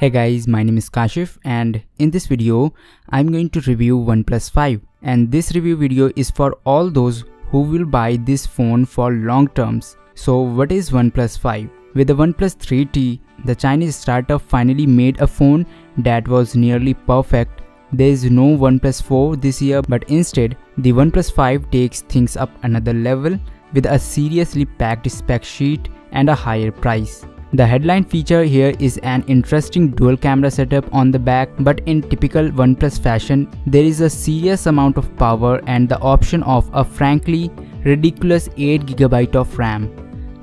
Hey guys, my name is Kashif and in this video, I'm going to review OnePlus 5 and this review video is for all those who will buy this phone for long terms. So what is OnePlus 5? With the OnePlus 3T, the Chinese startup finally made a phone that was nearly perfect. There is no OnePlus 4 this year, but instead, the OnePlus 5 takes things up another level with a seriously packed spec sheet and a higher price. The headline feature here is an interesting dual camera setup on the back, but in typical OnePlus fashion, there is a serious amount of power and the option of a frankly ridiculous 8GB of RAM.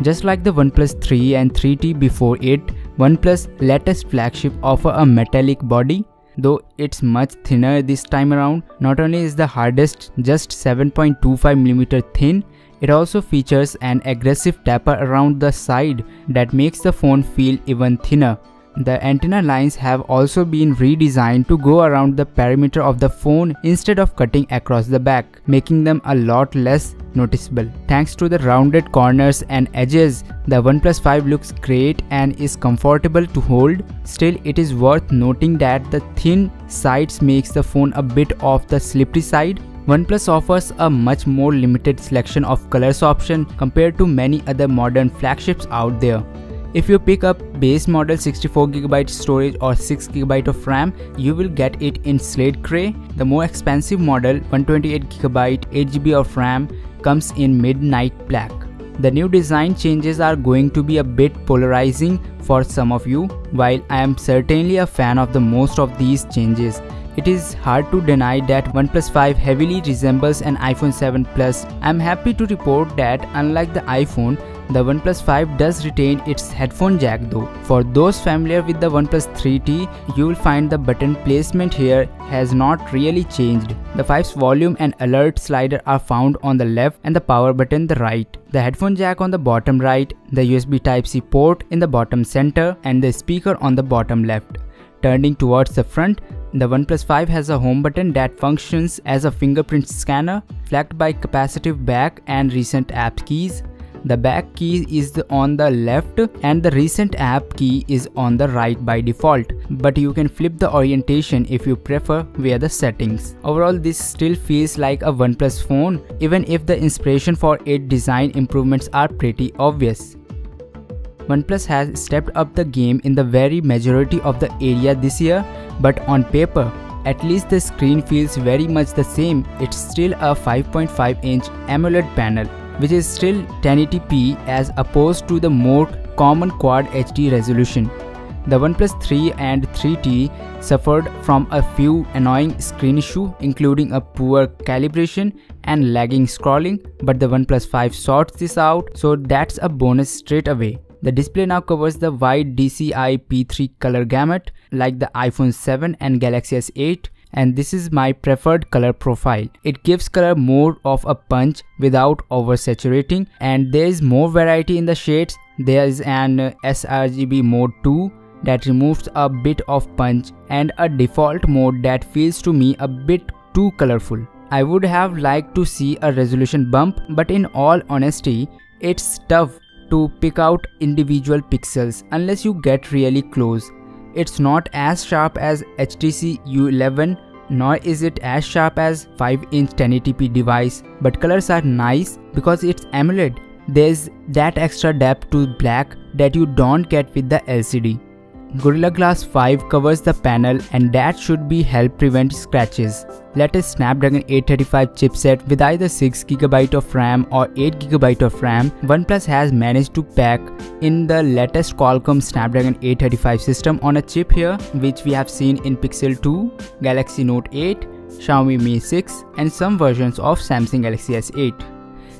Just like the OnePlus 3 and 3T before it, OnePlus latest flagship offer a metallic body. Though it's much thinner this time around. Not only is the hardest just 7.25mm thin, it also features an aggressive taper around the side that makes the phone feel even thinner. The antenna lines have also been redesigned to go around the perimeter of the phone instead of cutting across the back, making them a lot less noticeable. Thanks to the rounded corners and edges, the OnePlus 5 looks great and is comfortable to hold. Still, it is worth noting that the thin sides makes the phone a bit off the slippery side. OnePlus offers a much more limited selection of colors option compared to many other modern flagships out there. If you pick up base model 64GB storage or 6GB of RAM, you will get it in slate grey. The more expensive model 128GB 8GB of RAM comes in midnight black. The new design changes are going to be a bit polarizing for some of you, while I am certainly a fan of the most of these changes. It is hard to deny that OnePlus 5 heavily resembles an iPhone 7 Plus. I am happy to report that unlike the iPhone, the OnePlus 5 does retain its headphone jack though. For those familiar with the OnePlus 3T, you will find the button placement here has not really changed. The 5's volume and alert slider are found on the left and the power button the right. The headphone jack on the bottom right, the USB Type-C port in the bottom center and the speaker on the bottom left. Turning towards the front, the OnePlus 5 has a home button that functions as a fingerprint scanner, flanked by capacitive back and recent app keys. The back key is on the left and the recent app key is on the right by default, but you can flip the orientation if you prefer via the settings. Overall, this still feels like a OnePlus phone, even if the inspiration for its design improvements are pretty obvious. OnePlus has stepped up the game in the very majority of the area this year, but on paper, at least the screen feels very much the same. It's still a 5.5-inch AMOLED panel, which is still 1080p as opposed to the more common Quad HD resolution. The OnePlus 3 and 3T suffered from a few annoying screen issues, including a poor calibration and lagging scrolling, but the OnePlus 5 sorts this out, so that's a bonus straight away. The display now covers the wide DCI P3 color gamut like the iPhone 7 and Galaxy S8, and this is my preferred color profile. It gives color more of a punch without oversaturating, and there is more variety in the shades. There is an sRGB mode 2 that removes a bit of punch and a default mode that feels to me a bit too colorful. I would have liked to see a resolution bump, but in all honesty, it's tough to pick out individual pixels unless you get really close. It's not as sharp as HTC U11, nor is it as sharp as 5-inch 1080p device, but colors are nice because it's AMOLED. There's that extra depth to black that you don't get with the LCD. Gorilla Glass 5 covers the panel and that should be help prevent scratches. Latest Snapdragon 835 chipset with either 6GB of RAM or 8GB of RAM, OnePlus has managed to pack in the latest Qualcomm Snapdragon 835 system on a chip here, which we have seen in Pixel 2, Galaxy Note 8, Xiaomi Mi 6 and some versions of Samsung Galaxy S8.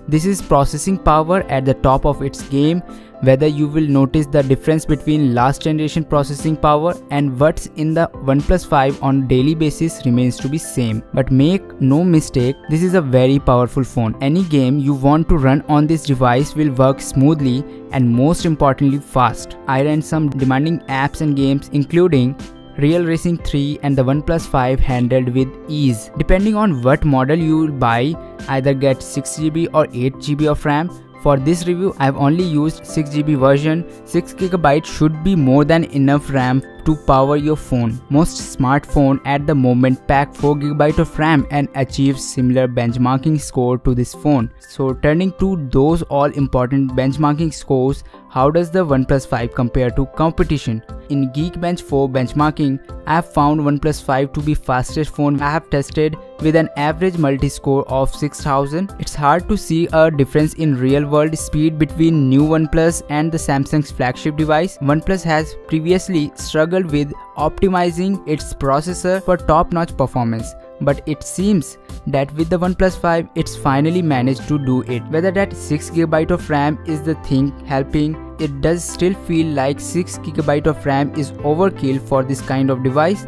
This is processing power at the top of its game. Whether you will notice the difference between last generation processing power and what's in the OnePlus 5 on daily basis remains to be same. But make no mistake, this is a very powerful phone. Any game you want to run on this device will work smoothly and most importantly fast. I ran some demanding apps and games including Real Racing 3 and the OnePlus 5 handled with ease. Depending on what model you will buy, either get 6GB or 8GB of RAM. For this review, I have only used 6GB version. 6GB should be more than enough RAM to power your phone. Most smartphones at the moment pack 4GB of RAM and achieve similar benchmarking score to this phone. So turning to those all important benchmarking scores, how does the OnePlus 5 compare to competition? In Geekbench 4 benchmarking, I have found OnePlus 5 to be fastest phone I have tested with an average multi-score of 6000. It's hard to see a difference in real-world speed between new OnePlus and the Samsung's flagship device. OnePlus has previously struggled with optimizing its processor for top-notch performance, but it seems that with the OnePlus 5, it's finally managed to do it. Whether that 6GB of RAM is the thing helping, it does still feel like 6GB of RAM is overkill for this kind of device.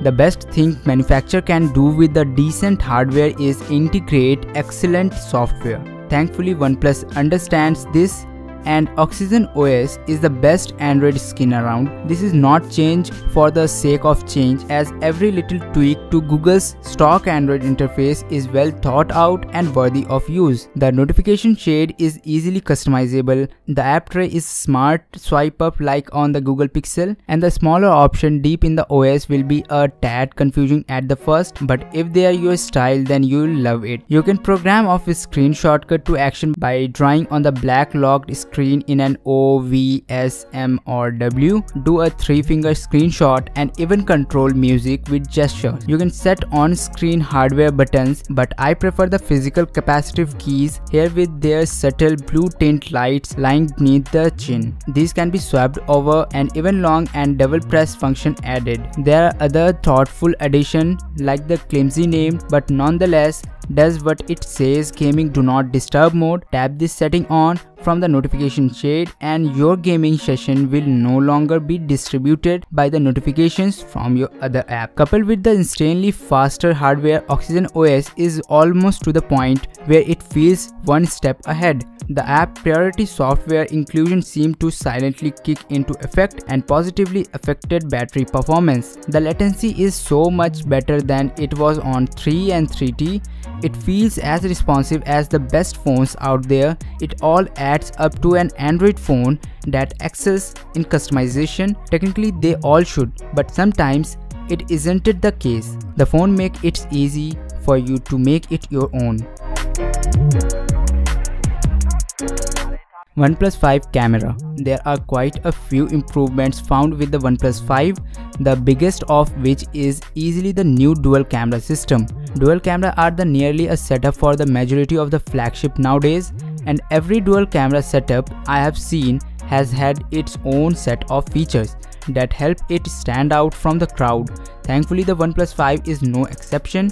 The best thing manufacturer can do with the decent hardware is integrate excellent software. Thankfully, OnePlus understands this, and Oxygen OS is the best Android skin around. This is not change for the sake of change, as every little tweak to Google's stock Android interface is well thought out and worthy of use. The notification shade is easily customizable, the app tray is smart swipe up like on the Google Pixel, and the smaller option deep in the OS will be a tad confusing at the first, but if they are your style then you'll love it. You can program off a screen shortcut to action by drawing on the black locked screen in an O, V, S, M or W, do a 3-finger screenshot, and even control music with gestures. You can set on-screen hardware buttons, but I prefer the physical capacitive keys here with their subtle blue tint lights lying beneath the chin. These can be swapped over, and even long and double press function added. There are other thoughtful additions like the clumsy name but nonetheless does what it says, gaming do not disturb mode. Tap this setting on from the notification shade and your gaming session will no longer be distributed by the notifications from your other app. Coupled with the insanely faster hardware, Oxygen OS is almost to the point where it feels one step ahead. The app priority software inclusion seemed to silently kick into effect and positively affected battery performance. The latency is so much better than it was on 3 and 3T. It feels as responsive as the best phones out there. It all adds up to an Android phone that excels in customization. Technically they all should, but sometimes it isn't the case. The phone makes it easy for you to make it your own. OnePlus 5 camera. There are quite a few improvements found with the OnePlus 5, the biggest of which is easily the new dual camera system. Dual camera are the nearly a setup for the majority of the flagship nowadays, and every dual camera setup I have seen has had its own set of features that help it stand out from the crowd. Thankfully, the OnePlus 5 is no exception.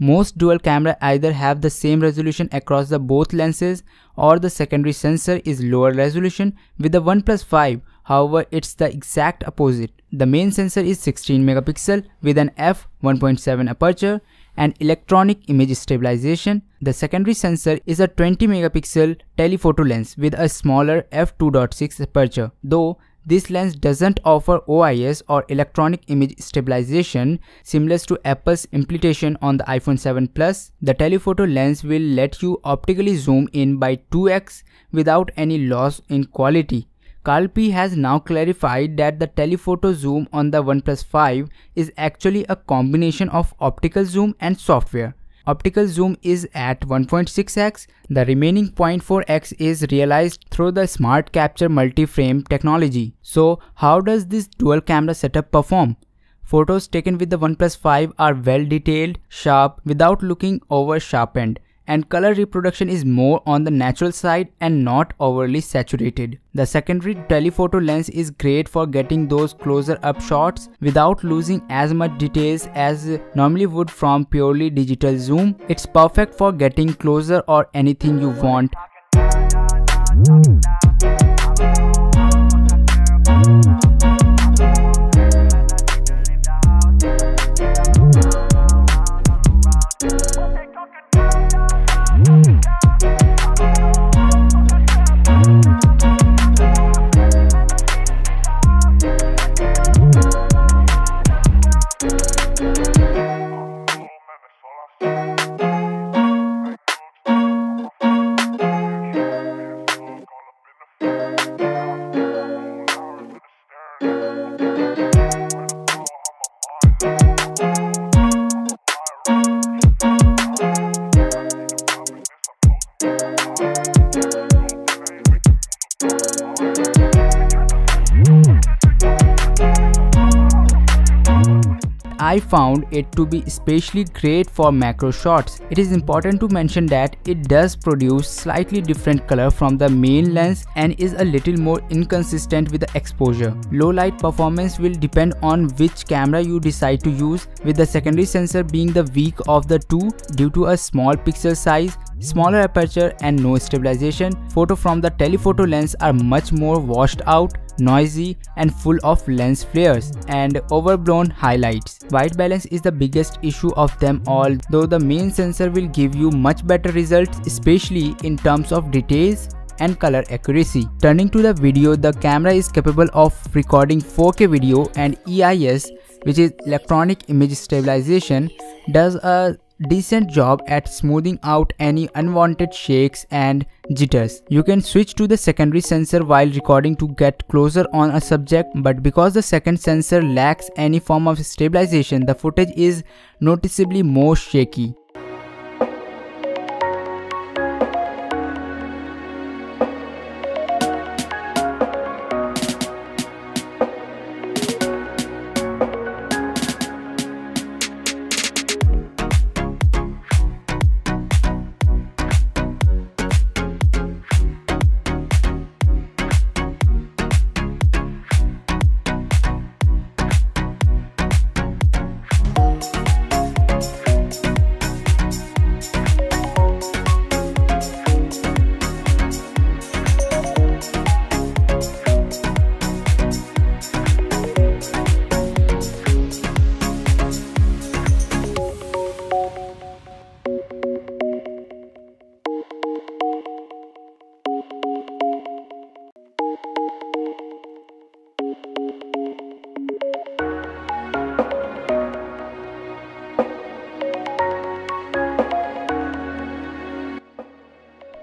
Most dual camera either have the same resolution across the both lenses or the secondary sensor is lower resolution. With the OnePlus 5, however, it's the exact opposite. The main sensor is 16 megapixel with an f1.7 aperture and electronic image stabilization. The secondary sensor is a 20 megapixel telephoto lens with a smaller f2.6 aperture, though this lens doesn't offer OIS or electronic image stabilization similar to Apple's implementation on the iPhone 7 Plus. The telephoto lens will let you optically zoom in by 2x without any loss in quality. Carl P has now clarified that the telephoto zoom on the OnePlus 5 is actually a combination of optical zoom and software. Optical zoom is at 1.6x, the remaining 0.4x is realized through the Smart Capture Multi-Frame technology. So how does this dual camera setup perform? Photos taken with the OnePlus 5 are well detailed, sharp without looking over sharpened, and color reproduction is more on the natural side and not overly saturated. The secondary telephoto lens is great for getting those closer up shots without losing as much details as normally would from purely digital zoom. It's perfect for getting closer or anything you want. I found it to be especially great for macro shots. It is important to mention that it does produce slightly different color from the main lens and is a little more inconsistent with the exposure. Low light performance will depend on which camera you decide to use, with the secondary sensor being the weak of the two due to a small pixel size, smaller aperture and no stabilization. Photo from the telephoto lens are much more washed out, noisy and full of lens flares and overblown highlights. White balance is the biggest issue of them all, though the main sensor will give you much better results, especially in terms of details and color accuracy. Turning to the video, the camera is capable of recording 4K video, and EIS, which is electronic image stabilization, does a decent job at smoothing out any unwanted shakes and jitters. You can switch to the secondary sensor while recording to get closer on a subject, but because the second sensor lacks any form of stabilization, the footage is noticeably more shaky.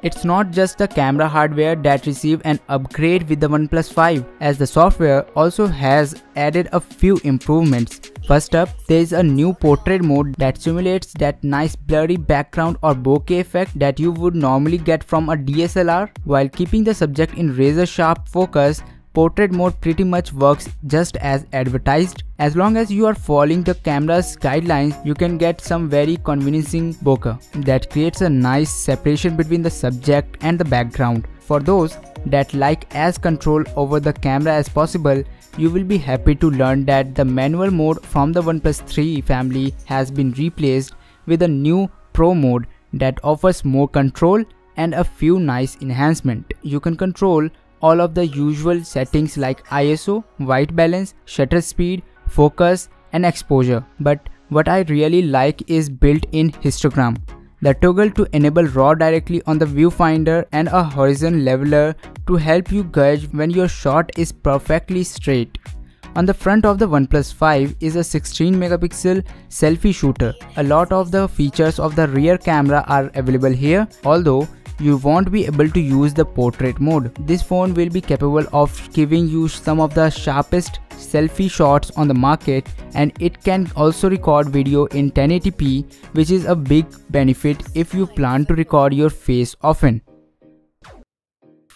It's not just the camera hardware that received an upgrade with the OnePlus 5, as the software also has added a few improvements. First up, there is a new portrait mode that simulates that nice blurry background or bokeh effect that you would normally get from a DSLR. While keeping the subject in razor sharp focus, portrait mode pretty much works just as advertised. As long as you are following the camera's guidelines, you can get some very convincing bokeh that creates a nice separation between the subject and the background. For those that like as control over the camera as possible, you will be happy to learn that the manual mode from the OnePlus 3 family has been replaced with a new Pro mode that offers more control and a few nice enhancements. You can control all of the usual settings like ISO, white balance, shutter speed, focus and exposure. But what I really like is built-in histogram. The toggle to enable RAW directly on the viewfinder and a horizon leveler to help you gauge when your shot is perfectly straight. On the front of the OnePlus 5 is a 16 megapixel selfie shooter. A lot of the features of the rear camera are available here, although you won't be able to use the portrait mode. This phone will be capable of giving you some of the sharpest selfie shots on the market, and it can also record video in 1080p, which is a big benefit if you plan to record your face often.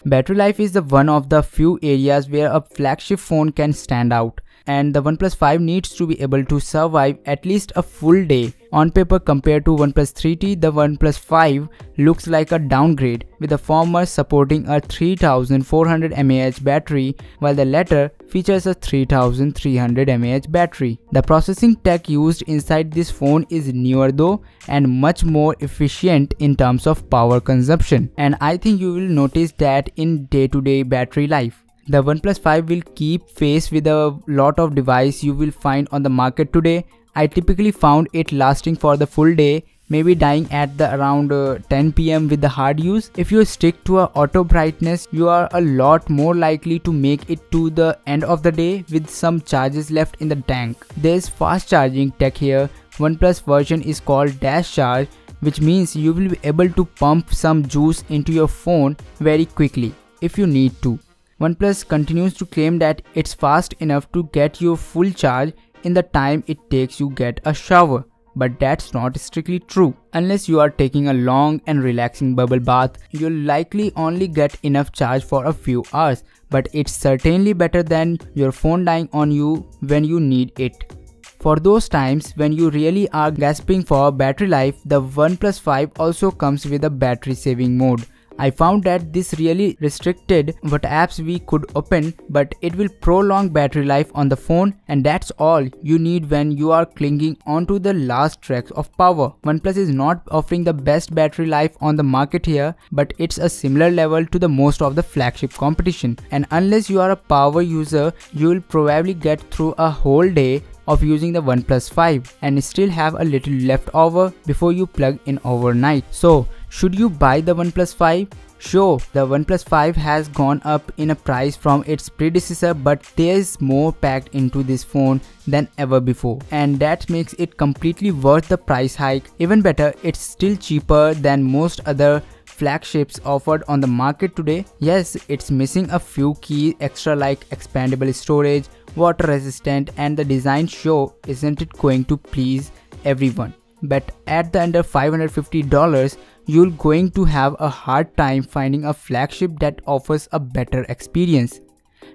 Battery life is the one of the few areas where a flagship phone can stand out, and the OnePlus 5 needs to be able to survive at least a full day. On paper, compared to OnePlus 3T, the OnePlus 5 looks like a downgrade, with the former supporting a 3400 mAh battery while the latter features a 3300 mAh battery. The processing tech used inside this phone is newer though and much more efficient in terms of power consumption, and I think you will notice that in day-to-day battery life. The OnePlus 5 will keep pace with a lot of devices you will find on the market today. I typically found it lasting for the full day, maybe dying at the around 10 PM with the hard use. If you stick to a auto brightness, you are a lot more likely to make it to the end of the day with some charges left in the tank. There is fast charging tech here. OnePlus version is called Dash Charge, which means you will be able to pump some juice into your phone very quickly if you need to. OnePlus continues to claim that it's fast enough to get your full charge in the time it takes you get a shower, but that's not strictly true. Unless you are taking a long and relaxing bubble bath, you'll likely only get enough charge for a few hours, but it's certainly better than your phone dying on you when you need it. For those times when you really are gasping for battery life, the OnePlus 5 also comes with a battery saving mode. I found that this really restricted what apps we could open, but it will prolong battery life on the phone, and that's all you need when you are clinging onto the last tracks of power. OnePlus is not offering the best battery life on the market here, but it's a similar level to the most of the flagship competition. And unless you are a power user, you will probably get through a whole day of using the OnePlus 5 and still have a little left over before you plug in overnight. So, should you buy the OnePlus 5? Sure, the OnePlus 5 has gone up in a price from its predecessor, but there's more packed into this phone than ever before, and that makes it completely worth the price hike. Even better, it's still cheaper than most other flagships offered on the market today. Yes, it's missing a few key extra like expandable storage, water resistant, and the design show isn't it going to please everyone. But at the under $550, you're going to have a hard time finding a flagship that offers a better experience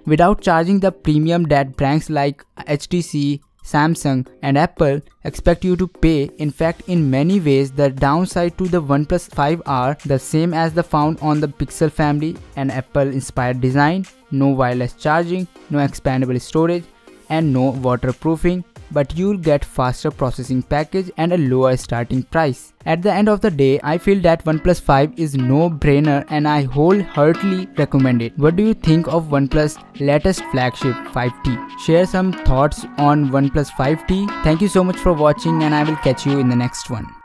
without charging the premium that brands like HTC, Samsung, and Apple expect you to pay. In fact, in many ways, the downside to the OnePlus 5 are the same as the found on the Pixel family: an Apple-inspired design, no wireless charging, no expandable storage, and no waterproofing. But you'll get faster processing package and a lower starting price. At the end of the day, I feel that OnePlus 5 is no-brainer and I wholeheartedly recommend it. What do you think of OnePlus latest flagship 5T? Share some thoughts on OnePlus 5T. Thank you so much for watching, and I will catch you in the next one.